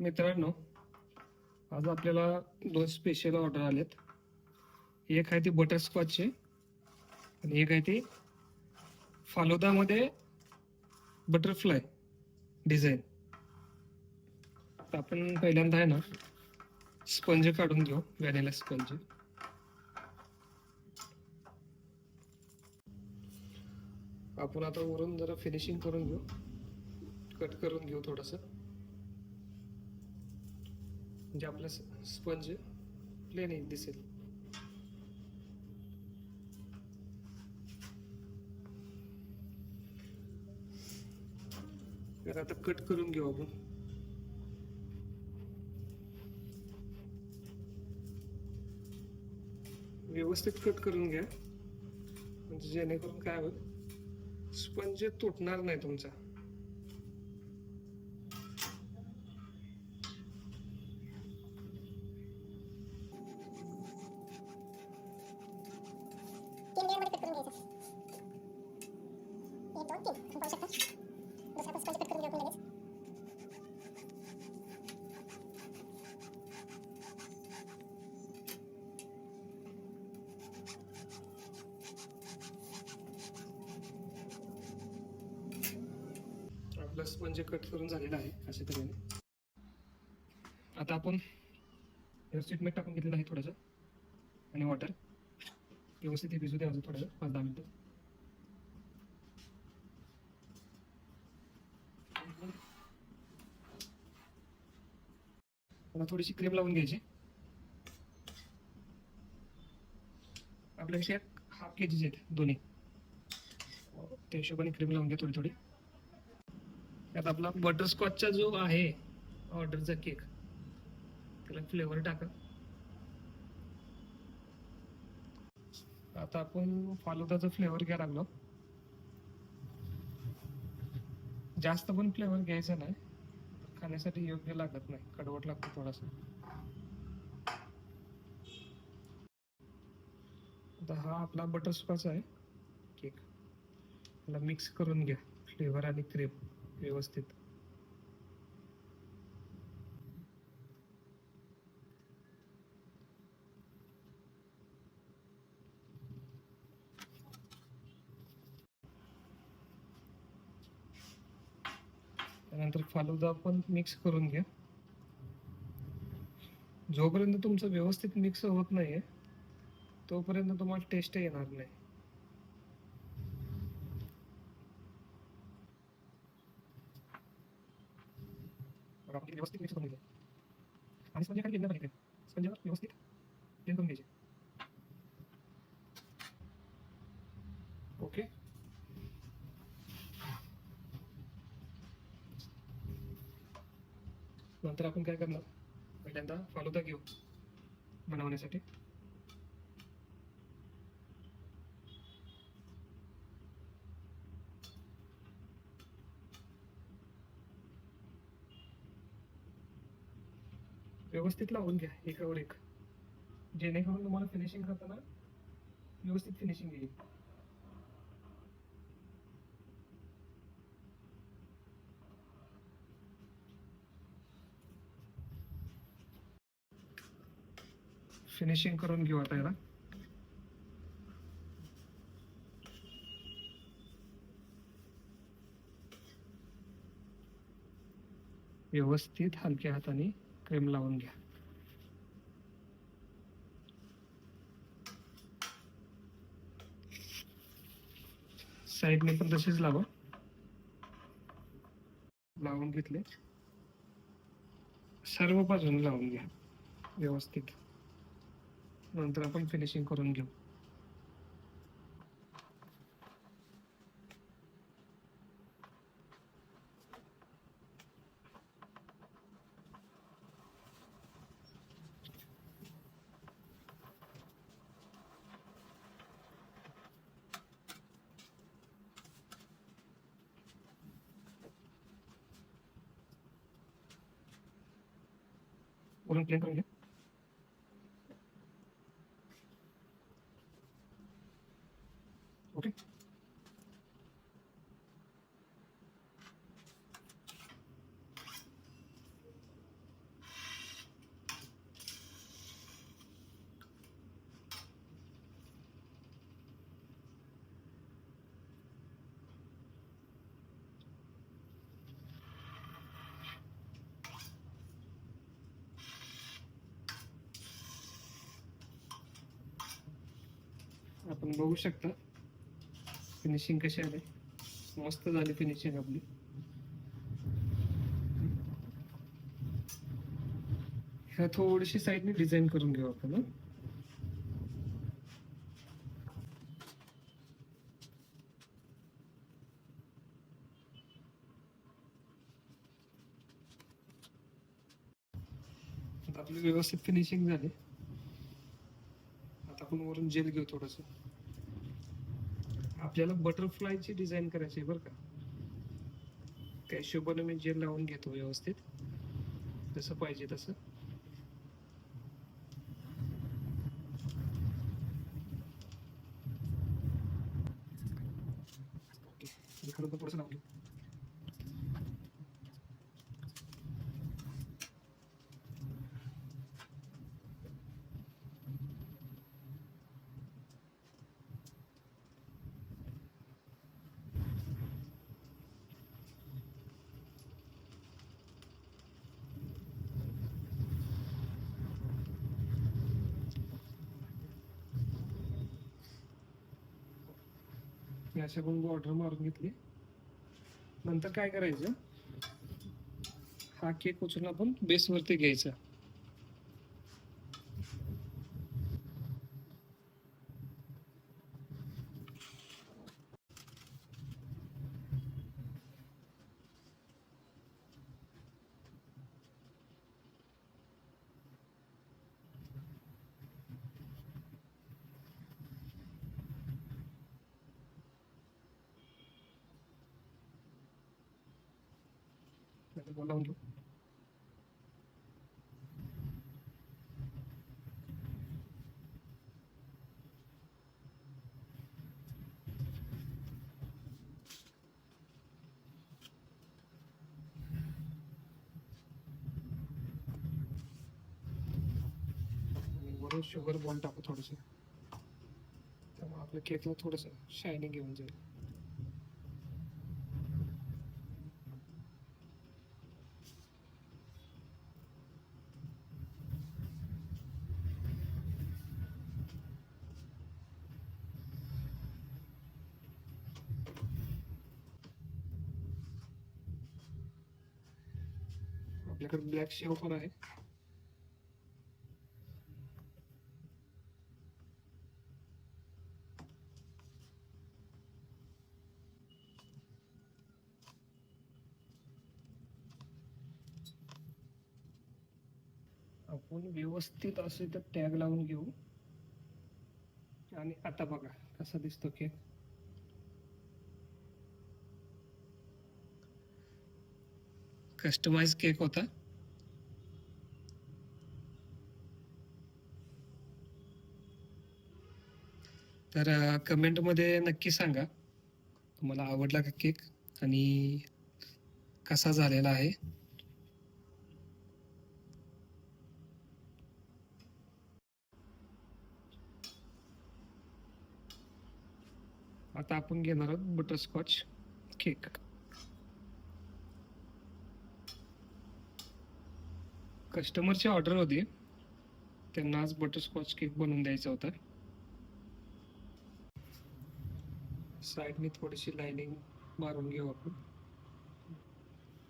मित्रांनो, आज आपल्याला दोन स्पेशल ऑर्डर आलेत. एक आहे ती बटरस्कॉचची आणि एक आहे ती फालुदामध्ये बटरफ्लाय डिझाईन. आपण पहिल्यांदा आहे ना स्पंज काढून घेऊ, व्हॅनिला स्पंज. आपण आता वरून जरा फिनिशिंग करून घेऊ, कट करून घेऊ थोडंसं, म्हणजे आपला स्पंज प्लेन दिसेल. तर आता कट करून घेऊ आपण. व्यवस्थित कट करून घ्या, म्हणजे जेणेकरून काय होईल, स्पंज तुटणार नाही तुमचा. आपला स्पंज कट करून झालेला आहे अशा तऱ्हेने. आता आपण व्यवस्थित मीठ टाकून घेतलेलं आहे थोडंसं, आणि वॉटर व्यवस्थित हे भिजू द्यायचं थोडंसं 5-10 मिनिटं. मला थोडीशी क्रीम लावून घ्यायची. आपल्याकडे 1/2 kg आहेत दोन्ही, त्या हिशोबाने क्रीम लावून घ्या थोडी थोडी. त्यात आपला बटरस्कॉचचा जो आहे ऑर्डरचा केक, त्याला फ्लेवर टाका. आता आपण फालुदाचा फ्लेवर घ्यायला लागलो. जास्त पण फ्लेवर घ्यायचा नाही, खाण्यासाठी योग्य लागत नाही, कडवट लागतो थोडासा. आता हा आपला बटरस्कॉच आहे केक, त्याला मिक्स करून घ्या फ्लेवर आणि क्रीम व्यवस्थित. त्यानंतर फालुदा पण मिक्स करून घ्या. जोपर्यंत तुमचं व्यवस्थित मिक्स होत नाहीये तोपर्यंत तुम्हाला टेस्ट येणार नाही. व्यवस्थित मिक्स करून घ्या आणि स्पंज खाली घेतलं पाहिजे. स्पंजवर व्यवस्थित क्लीन करून घ्यायचे. ओके, नंतर आपण काय करणार, पहिल्यांदा फालुदा घेऊ बनवण्यासाठी. व्यवस्थित लावून घ्या एकावर एक, जेणेकरून तुम्हाला फिनिशिंग करताना व्यवस्थित फिनिशिंग येईल. फिनिशिंग करून घेऊ आता याला. व्यवस्थित हलक्या हाताने क्रीम लावून घ्या. साईडने पण तसेच लावा. लावून घेतले, सर्व बाजूने लावून घ्या व्यवस्थित. नंतर आपण फिनिशिंग करून घेऊ. वरून क्लीन करून घ्या. ओके, आपण बघू शकता फिनिशिंग कशी आली, मस्त झाली फिनिशिंग आपली. ह्या थोडीशी साईडने डिझाईन करून घेऊ आपण. आता आपली व्यवस्थित फिनिशिंग झाली. आता आपण वरून जेल घेऊ थोडस. आपल्याला बटरफ्लायची डिझाईन करायची आहे बरं का. त्या हिशोबाने मी जेल लावून घेतो व्यवस्थित, जसं पाहिजे तसं. इकडून पण थोडंसं लावून घेऊ. अशा पण बॉर्डर मारून घेतली. नंतर काय करायचं, हा केक उचलून आपण बेस वरती घ्यायचा. लावून घेऊ. वरून शुगर बॉल टाकू थोडस, त्यामुळे आपल्या केकला थोडस शायनिंग घेऊन जाईल. आपल्याकडे ब्लॅक शेव पण आहे. आपण व्यवस्थित असे तर टॅग लावून घेऊ. आणि आता बघा कसा दिसतो केक. कस्टमाइज केक होता. तर कमेंटमध्ये नक्की सांगा तुम्हाला आवडला का केक आणि कसा झालेला आहे. आता आपण घेणार आहोत बटरस्कॉच केक. कस्टमरची ऑर्डर होती, त्यांना आज बटरस्कॉच केक बनवून द्यायचा होता. साईडने थोडीशी लाइनिंग मारून घेऊ आपण,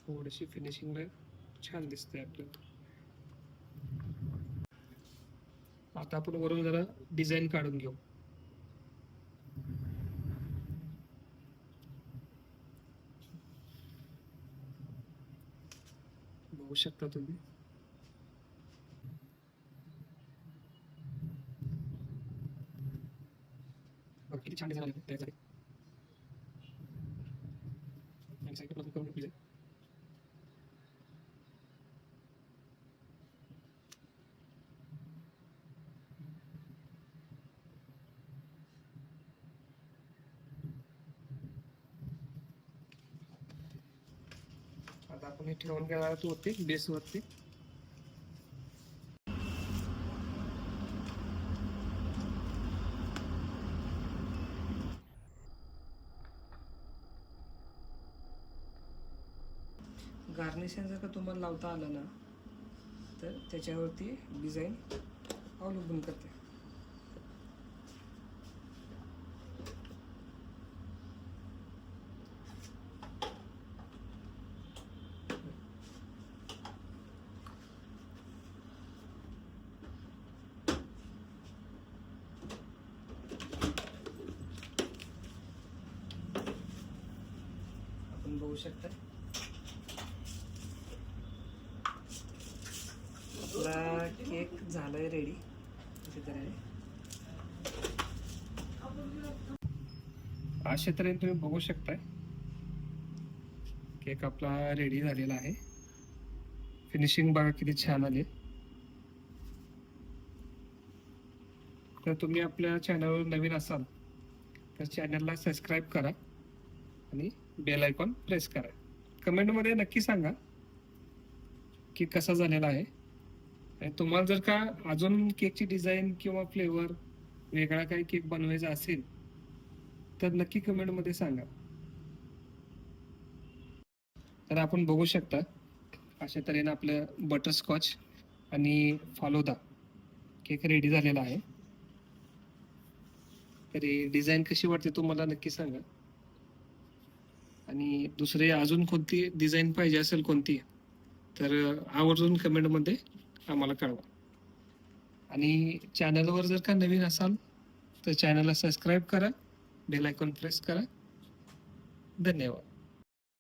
थोडीशी फिनिशिंगला छान दिसते आपल्याला. आता आपण वरून जरा डिझाईन काढून घेऊ. बघू शकता तुम्ही. किती छान डिझाईन आले त्यासाठी. आता आपण हे ठेवून घेणार आहोत वरती बेस वरती. गार्निशिंग जर का तुम्हाला लावता आलं ना तर त्याच्यावरती डिझाईन अवलंबून करते. शकता आपला केक झालाय रेडी. अशा तऱ्हेने तुम्ही बघू शकताय केक आपला रेडी झालेला आहे. फिनिशिंग बघा किती छान आली. तर तुम्ही आपल्या चॅनलवर नवीन असाल तर चॅनलला सबस्क्राईब करा आणि बेल आयकॉन प्रेस करा. कमेंटमध्ये नक्की सांगा की कसा झालेला आहे. आणि तुम्हाला जर का अजून केकची डिझाईन किंवा फ्लेवर वेगळा काही केक बनवायचा असेल तर नक्की कमेंटमध्ये सांगा. तर आपण बघू शकता अशा तऱ्हेने आपलं बटरस्कॉच आणि फालुदा केक रेडी झालेला आहे. तरी डिझाईन कशी वाटते तुम्हाला नक्की सांगा. आणि दुसरे अजून कोणती डिझाईन पाहिजे असेल कोणती तर आवर्जून कमेंटमध्ये आम्हाला कळवा. आणि चॅनलवर जर का नवीन असाल तर चॅनलला सबस्क्राईब करा, बेल आयकॉन प्रेस करा. धन्यवाद.